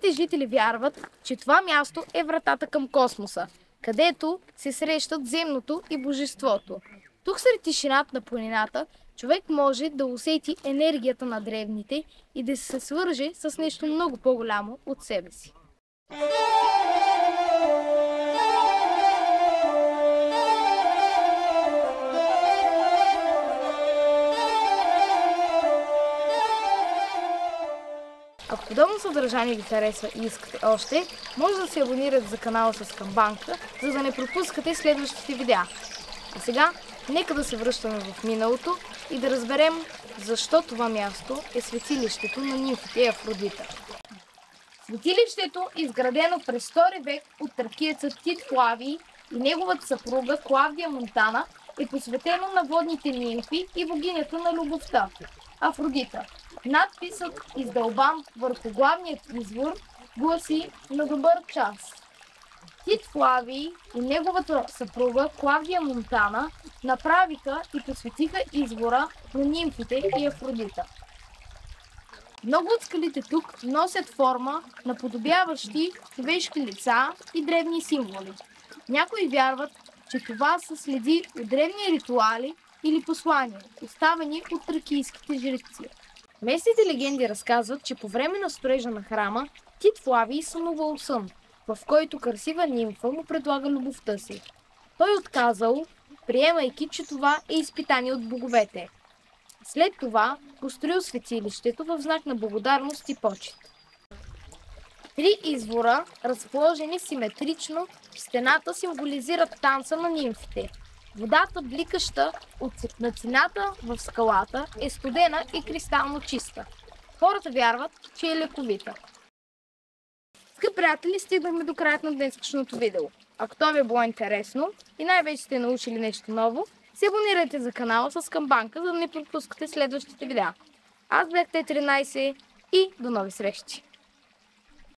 Местните жители вярват, че това място е вратата към космоса, където се срещат земното и божеството. Тук сред тишината на планината човек може да усети енергията на древните и да се свърже с нещо много по-голямо от себе си. Ако подобно съдържание ви харесва и искате още, може да се абонирате за канала с камбанка, за да не пропускате следващите видеа. А сега, нека да се връщаме в миналото и да разберем защо това място е светилището на нимфите и Афродита. Светилището, изградено през 2 век от тракиеца Тит Флавий и неговата съпруга Клавдия Монтана, е посветено на водните нимфи и богинята на любовта – Афродита. Надписът, издълбан върху главният извор, гласи „На добър час“. Тит Флавий и неговата съпруга Клавдия Монтана направиха и посветиха извора на нимфите и Афродита. Много от скалите тук носят форма, наподобяващи човешки лица и древни символи. Някои вярват, че това са следи от древни ритуали или послания, оставени от тракийските жреци. Местните легенди разказват, че по време на строежа на храма Тит Флавий сънувал сън, в който красива нимфа му предлага любовта си. Той отказал, приемайки, че това е изпитание от боговете. След това построил светилището в знак на благодарност и почит. 3 извора, разположени симетрично в стената, символизират танца на нимфите. Водата, бликаща от цветната в скалата, е студена и кристално чиста. Хората вярват, че е лековита. Скъпи приятели, стигнахме до края на днешното видео. Ако това ви е било интересно и най-вече сте научили нещо ново, се абонирайте за канала с камбанка, за да не пропускате следващите видеа. Аз бях Т13 и до нови срещи!